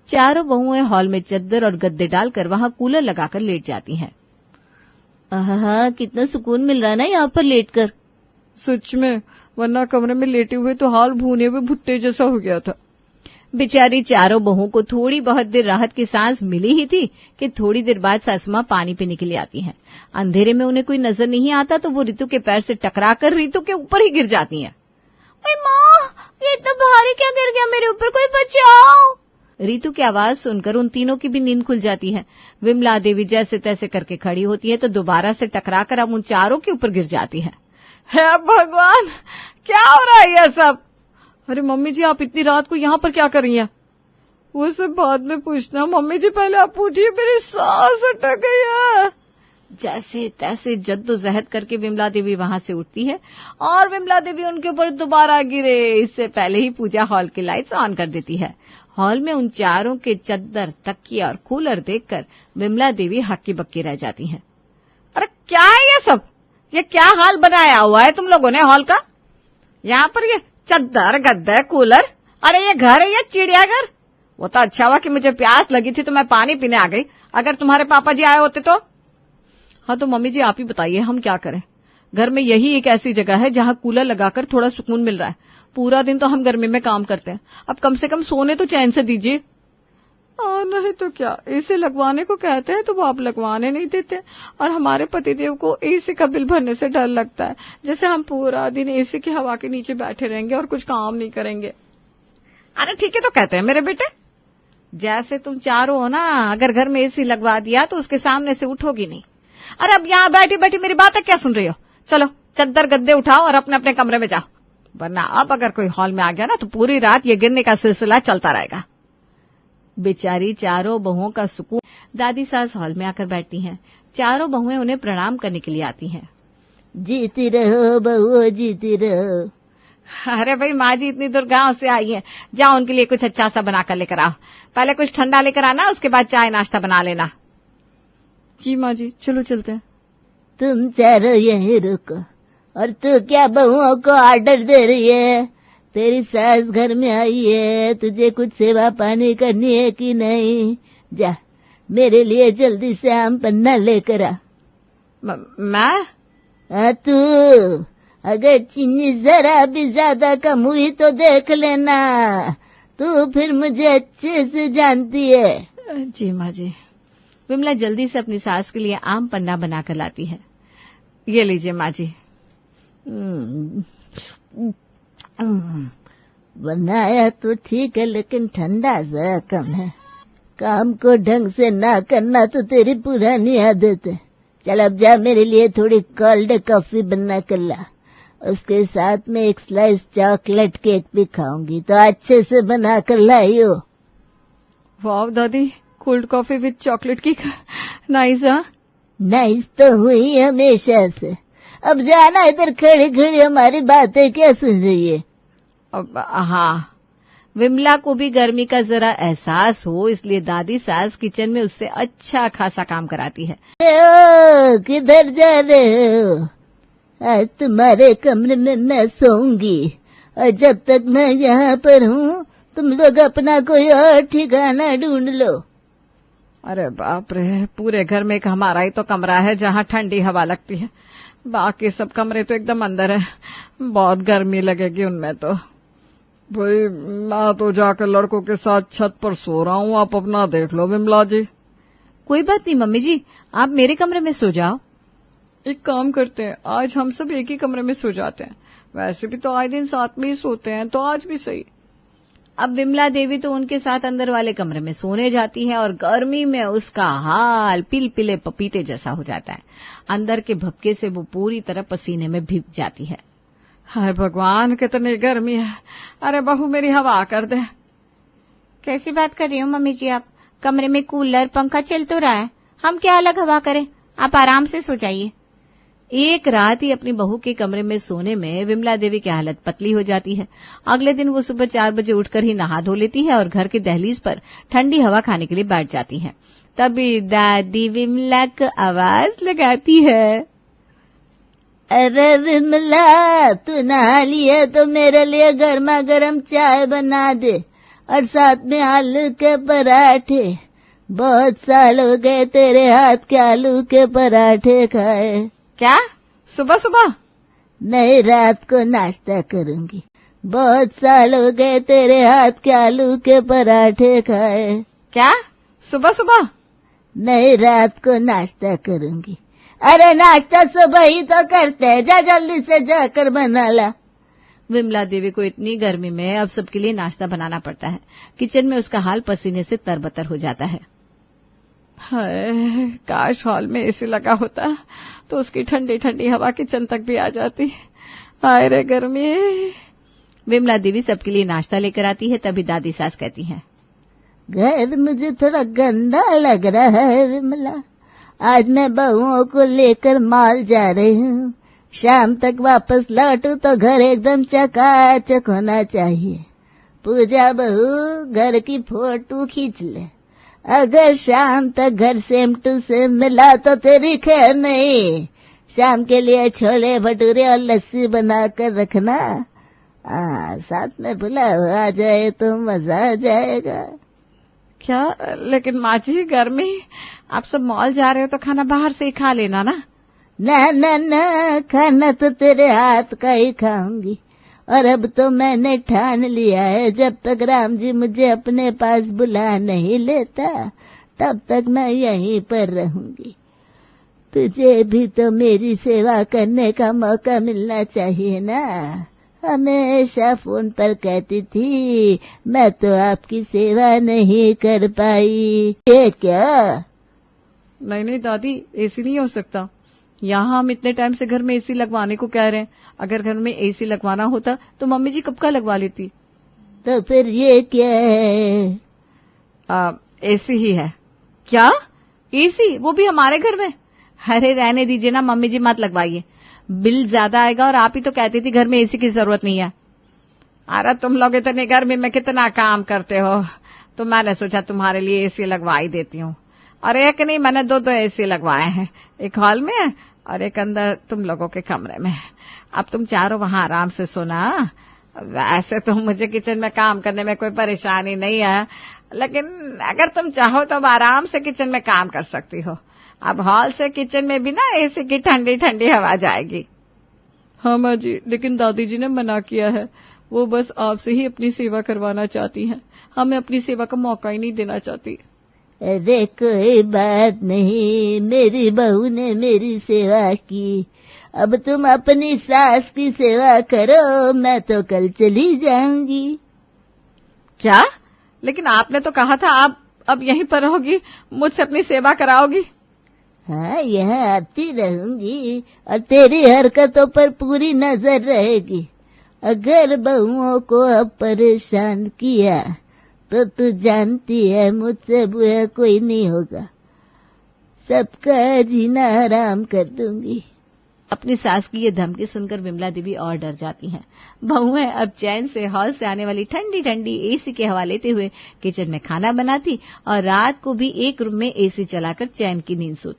चारों बहुएं हॉल में चद्दर और गद्दे डालकर वहां कूलर लगाकर लेट जाती हैं। आहा, कितना सुकून मिल रहा है ना यहाँ पर लेटकर। सच में, वरना कमरे में लेटे हुए तो हाल भूने हुए भुट्टे जैसा हो गया था। बेचारी चारों बहुओं को थोड़ी बहुत देर राहत की सांस मिली ही थी कि थोड़ी देर बाद सासू मां पानी पीने के लिए आती हैं। अंधेरे में उन्हें कोई नजर नहीं आता तो वो रितु के पैर से टकराकर रितु के ऊपर ही गिर जाती हैं। माँ, ये इतना भारी क्या गिर गया मेरे ऊपर, कोई बचाओ। रितु की आवाज सुनकर उन तीनों की भी नींद खुल जाती है। विमला देवी जैसे तैसे करके खड़ी होती है तो दोबारा से टकराकर अब उन चारों के ऊपर गिर जाती है। हे भगवान, क्या हो रहा है ये सब? अरे मम्मी जी, आप इतनी रात को यहाँ पर क्या कर रही हैं? वो सब बाद में पूछना। मम्मी जी पहले आप उठिए, मेरी सांस अटक गई है। जैसे तैसे जद्दोजहद करके विमला देवी वहां से उठती है और विमला देवी उनके ऊपर दोबारा गिरे इससे पहले ही पूजा हॉल की लाइट्स ऑन कर देती है। हॉल में उन चारों के चद्दर, तकिया और कूलर देखकर विमला देवी हक्की बक्की रह जाती हैं। अरे क्या है ये सब? ये क्या हाल बनाया हुआ है तुम लोगों ने हॉल का? यहाँ पर ये चद्दर, गद्दे, कूलर, अरे ये घर है या चिड़ियाघर? वो तो अच्छा हुआ कि मुझे प्यास लगी थी तो मैं पानी पीने आ गई, अगर तुम्हारे पापा जी आए होते तो। हाँ तो मम्मी जी आप ही बताइए, हम क्या करें? घर में यही एक ऐसी जगह है जहाँ कूलर लगाकर थोड़ा सुकून मिल रहा है। पूरा दिन तो हम गर्मी में काम करते हैं, अब कम से कम सोने तो चैन से दीजिए। नहीं तो क्या, एसी लगवाने को कहते हैं तो वो आप लगवाने नहीं देते, और हमारे पतिदेव को एसी का बिल भरने से डर लगता है, जैसे हम पूरा दिन एसी की हवा के नीचे बैठे रहेंगे और कुछ काम नहीं करेंगे। अरे ठीक है तो कहते हैं मेरे बेटे, जैसे तुम चारों हो ना, अगर घर में एसी लगवा दिया तो उसके सामने से उठोगी नहीं। अरे अब यहाँ बैठी बैठी मेरी बातें क्या सुन रही हो? चलो चद्दर गद्दे उठाओ और अपने अपने कमरे में जाओ, वरना अब अगर कोई हॉल में आ गया ना तो पूरी रात ये गिरने का सिलसिला चलता रहेगा। बेचारी चारों बहुओं का सुकून। दादी सास हॉल में आकर बैठती हैं। चारों बहुएं उन्हें प्रणाम करने के लिए आती हैं। जीती रहो बहुओं, जीती रहो। अरे भाई माँ जी इतनी दूर गांव से आई है, जाओ उनके लिए कुछ अच्छा सा बनाकर लेकर आओ। पहले कुछ ठंडा लेकर आना, उसके बाद चाय नाश्ता बना लेना। जी माँ जी, चलो चलते हैं। तुम चारों यहीं रुको। और तू क्या बहुओं को ऑर्डर दे रही है? तेरी सास घर में आई है, तुझे कुछ सेवा पानी करनी है कि नहीं? जा मेरे लिए जल्दी से आम पन्ना लेकर आ। मैं? तू अगर चीनी जरा भी ज्यादा कम हुई तो देख लेना, तू फिर मुझे अच्छे से जानती है। जी माँ जी। विमला जल्दी से अपनी सास के लिए आम पन्ना बनाकर लाती है। ये लीजिए माँ जी। बनाया तो ठीक है लेकिन ठंडा जरा कम है। काम को ढंग से ना करना तो तेरी पुरानी आदत है। चल अब जा मेरे लिए थोड़ी कोल्ड कॉफी बना कर ला, उसके साथ में एक स्लाइस चॉकलेट केक भी खाऊंगी, तो अच्छे से बना कर लाई हो। वाह दादी, cold coffee with chocolate cake, nice. Nice तो हुई हमेशा से। अब जाना, इधर खड़ी खड़ी हमारी बातें क्या सुन रही है? हाँ, विमला को भी गर्मी का जरा एहसास हो इसलिए दादी सास किचन में उससे अच्छा खासा काम कराती है। किधर जा रहे हो? आज तुम्हारे कमरे में मैं सोऊंगी, और जब तक मैं यहाँ पर हूँ तुम लोग अपना कोई और ठिकाना ढूंढ लो। अरे बाप रे, पूरे घर में एक हमारा ही तो कमरा है जहाँ ठंडी हवा लगती है, बाकी सब कमरे तो एकदम अंदर है, बहुत गर्मी लगेगी उनमें तो। भाई मैं तो जाकर लड़कों के साथ छत पर सो रहा हूँ, आप अपना देख लो विमला जी। कोई बात नहीं मम्मी जी, आप मेरे कमरे में सो जाओ। एक काम करते हैं, आज हम सब एक ही कमरे में सो जाते हैं, वैसे भी तो आए दिन साथ में ही सोते हैं, तो आज भी सही। अब विमला देवी तो उनके साथ अंदर वाले कमरे में सोने जाती है और गर्मी में उसका हाल पिलपिले पपीते जैसा हो जाता है। अंदर के भपके से वो पूरी तरह पसीने में भीग जाती है। हाय भगवान, कितनी गर्मी है। अरे बहू मेरी हवा कर दे। कैसी बात कर रही हो मम्मी जी आप? कमरे में कूलर पंखा चल तो रहा है, हम क्या अलग हवा करें? आप आराम से सो जाइए। एक रात ही अपनी बहू के कमरे में सोने में विमला देवी की हालत पतली हो जाती है। अगले दिन वो सुबह 4 बजे उठकर ही नहा धो लेती है और घर के दहलीज पर ठंडी हवा खाने के लिए बैठ जाती है। तभी दादी विमला को आवाज लगाती है। अरे विमला, तू नहा लिया तो मेरे लिए गर्मा गर्म चाय बना दे, और साथ में आलू के पराठे। बहुत साल हो गए तेरे हाथ के आलू के पराठे खाए। क्या? सुबह सुबह? नहीं, रात को नाश्ता करूंगी। बहुत साल हो गए तेरे हाथ के आलू के पराठे खाए। क्या? सुबह सुबह? नहीं, रात को नाश्ता करूंगी। अरे नाश्ता सुबह ही तो करते हैं, जा जल्दी से जाकर बना ला। विमला देवी को इतनी गर्मी में अब सबके लिए नाश्ता बनाना पड़ता है। किचन में उसका हाल पसीने से तरबतर हो जाता है। हाय, काश हॉल में एसी लगा होता तो उसकी ठंडी ठंडी हवा किचन तक भी आ जाती। हाय रे गर्मी। विमला देवी सबके लिए नाश्ता लेकर आती है, तभी दादी सास कहती हैं, घर मुझे थोड़ा गंदा लग रहा है विमला। आज मैं बहुओं को लेकर मॉल जा रही हूँ। शाम तक वापस लौटूं तो घर एकदम चकाचक होना चाहिए। पूजा बहू, घर की फोटो खींच ले। अगर शाम तक घर सेम टू सेम मिला तो तेरी खैर नहीं। शाम के लिए छोले भटूरे और लस्सी बना कर रखना। साथ में पुलाव आ जाए तो मजा आ जाएगा। क्या? लेकिन माँ जी, गर्मी, आप सब मॉल जा रहे हो तो खाना बाहर से ही खा लेना ना। ना ना ना, खाना तो तेरे हाथ का ही खाऊंगी। और अब तो मैंने ठान लिया है, जब तक राम जी मुझे अपने पास बुला नहीं लेता तब तक मैं यहीं पर रहूंगी। तुझे भी तो मेरी सेवा करने का मौका मिलना चाहिए ना। हमेशा फोन पर कहती थी मैं तो आपकी सेवा नहीं कर पाई। ये क्या? नहीं दादी, एसी नहीं हो सकता। यहाँ हम इतने टाइम से घर में एसी लगवाने को कह रहे हैं। अगर घर में एसी लगवाना होता तो मम्मी जी कब का लगवा लेती। तो फिर ये क्या है? एसी ही है। क्या? एसी? वो भी हमारे घर में? अरे रहने दीजिए ना मम्मी जी, मत लगवाइए। बिल ज्यादा आएगा और आप ही तो कहती थी घर में एसी की जरूरत नहीं है। अरे तुम लोग इतनी गर्मी में कितना काम करते हो, तो मैंने सोचा तुम्हारे लिए एसी लगवा ही देती हूँ। और एक नहीं, मैंने दो एसी लगवाए हैं, एक हॉल में और एक अंदर तुम लोगों के कमरे में। अब तुम चारों वहां आराम से सोना। वैसे तो मुझे किचन में काम करने में कोई परेशानी नहीं है, लेकिन अगर तुम चाहो तो अब आराम से किचन में काम कर सकती हो। अब हॉल से किचन में भी ना एसी की ठंडी ठंडी हवा जाएगी। हाँ माँ जी, लेकिन दादी जी ने मना किया है। वो बस आपसे ही अपनी सेवा करवाना चाहती हैं, हमें अपनी सेवा का मौका ही नहीं देना चाहती। अरे कोई बात नहीं, मेरी बहू ने मेरी सेवा की, अब तुम अपनी सास की सेवा करो। मैं तो कल चली जाऊंगी। क्या? लेकिन आपने तो कहा था आप अब यहीं पर रहोगी, मुझसे अपनी सेवा कराओगी। हाँ, यहाँ आती रहूंगी और तेरी हरकतों पर पूरी नजर रहेगी। अगर बहुओं को अब परेशान किया तो तू जानती है मुझसे बुरा कोई नहीं होगा। सबका जीना हराम कर दूंगी। अपनी सास की ये धमकी सुनकर विमला देवी और डर जाती हैं। बहुएं अब चैन से हॉल से आने वाली ठंडी ठंडी एसी की हवा लेते हुए किचन में खाना बनाती और रात को भी एक रूम में एसी चलाकर चैन की नींद सोती।